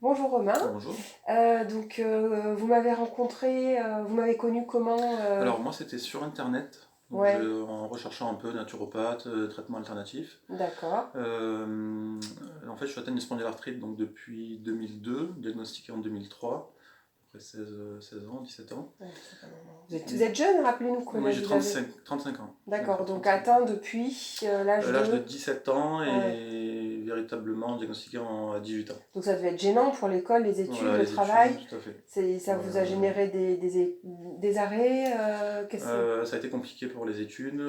Bonjour Romain. Bonjour. Vous m'avez rencontré, vous m'avez connu comment Alors moi c'était sur internet, donc Ouais, en recherchant un peu naturopathe, traitement alternatif. d'accord. En fait je suis atteint de spondylarthrite donc depuis 2002, diagnostiqué en 2003, après 16 ans, 17 ans. Ouais, c'est pas normal. Vous êtes jeune, rappelez-nous quel Moi âge j'ai vous avez. 35 ans. Je viens de D'accord, faire donc 35 ans. atteint depuis l'âge L'âge de de... 17 ans Ouais. et véritablement diagnostiqué à 18 ans. Donc ça devait être gênant pour l'école, les études, Voilà le les études, travail. tout à fait. Ça vous a Euh, généré des arrêts Ça a été compliqué pour les études,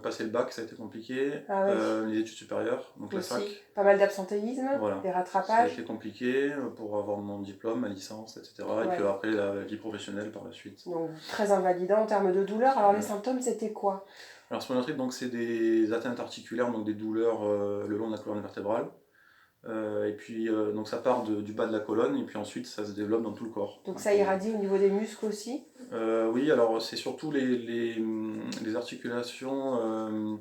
passer le bac ça a été compliqué, Ah oui, les études supérieures, donc la aussi. fac. Pas mal d'absentéisme, Voilà, des ça a rattrapages. été compliqué pour avoir mon diplôme, ma licence, etc. Et puis Ouais. après la vie professionnelle par la suite. Donc très invalidant en termes de douleur. Alors les Ouais. symptômes, c'était quoi? Alors spondylarthrite, donc c'est des atteintes articulaires, donc des douleurs le long de la colonne vertébrale. Et puis donc ça part du bas de la colonne et puis ensuite ça se développe dans tout le corps. Donc Donc, ça irradie au niveau des muscles aussi? oui, alors c'est surtout les articulations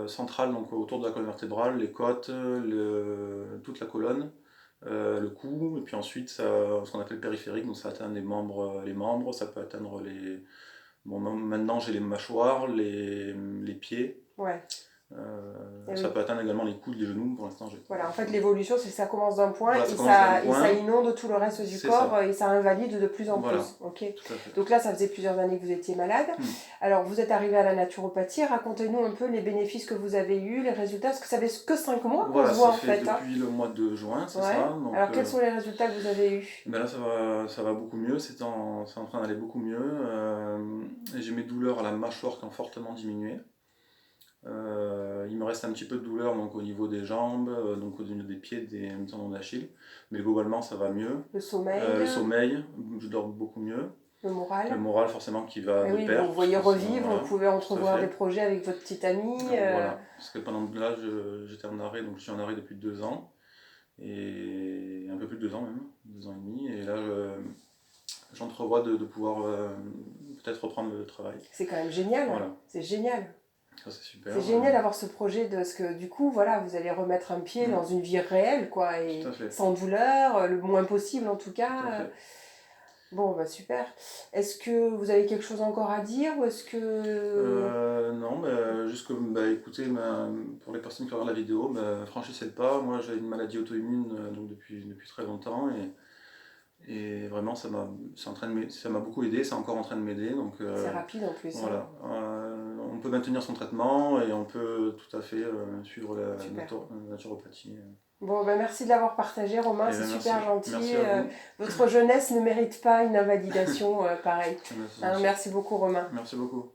centrales donc autour de la colonne vertébrale, les côtes, toute la colonne. Le cou, et puis ensuite ce qu'on appelle périphérique, donc ça atteint les membres, ça peut atteindre les. Bon, maintenant j'ai les mâchoires, les pieds, Ouais. Eh ça oui. peut atteindre également les coudes, les genoux, pour l'instant j'ai. Voilà, en fait, l'évolution, c'est que ça commence d'un point Voilà, et ça commence d'un et ça point, inonde tout le reste du c'est corps ça. et ça invalide de plus en Voilà, plus. Ok. tout à fait. Donc là, ça faisait plusieurs années que vous étiez malade. Alors, vous êtes arrivé à la naturopathie. Racontez-nous un peu les bénéfices que vous avez eus, les résultats, parce que ça fait que 5 mois qu'on Voilà, se voit ça en fait fait. Hein. depuis le mois de juin, c'est Ouais. ça. Donc, Alors, quels sont les résultats que vous avez eus? ben là ça va beaucoup mieux, c'est en train d'aller beaucoup mieux. J'ai mes douleurs à la mâchoire qui ont fortement diminué. Il me reste un petit peu de douleur donc, au niveau des jambes, donc au niveau des pieds, des tendons d'Achille, mais globalement ça va mieux. Le sommeil, Le sommeil, je dors beaucoup mieux. le moral. Le moral forcément qui va Et de oui, pair. vous voyez Parce que revivre, voilà, vous pouvez tout à entrevoir des fait. projets avec votre petite amie. Voilà, parce que pendant là j'étais en arrêt, donc je suis en arrêt depuis 2 ans, et un peu plus de 2 ans même, 2 ans et demi, et là j'entrevois de pouvoir peut-être reprendre le travail. C'est quand même génial. Voilà. C'est génial. Ça c'est super. C'est génial d'avoir ce projet parce que du coup, voilà, vous allez remettre un pied dans une vie réelle, quoi, et Tout à fait. sans douleur, le moins possible en tout Tout à cas. fait. Bon, bah super. Est-ce que vous avez quelque chose encore à dire ou est-ce que... Non, juste que, écoutez, pour les personnes qui regardent la vidéo, franchissez le pas. Moi, j'ai une maladie auto-immune donc depuis très longtemps et vraiment, ça m'a beaucoup aidé, c'est encore en train de m'aider. Donc, C'est rapide en plus. voilà, Hein. on peut maintenir son traitement et on peut tout à fait suivre la Super. naturopathie. Bon, bah merci de l'avoir partagé, Romain, c'est Merci, super gentil. merci à vous. Votre jeunesse ne mérite pas une invalidation pareille. Merci. Hein, merci beaucoup, Romain. Merci beaucoup.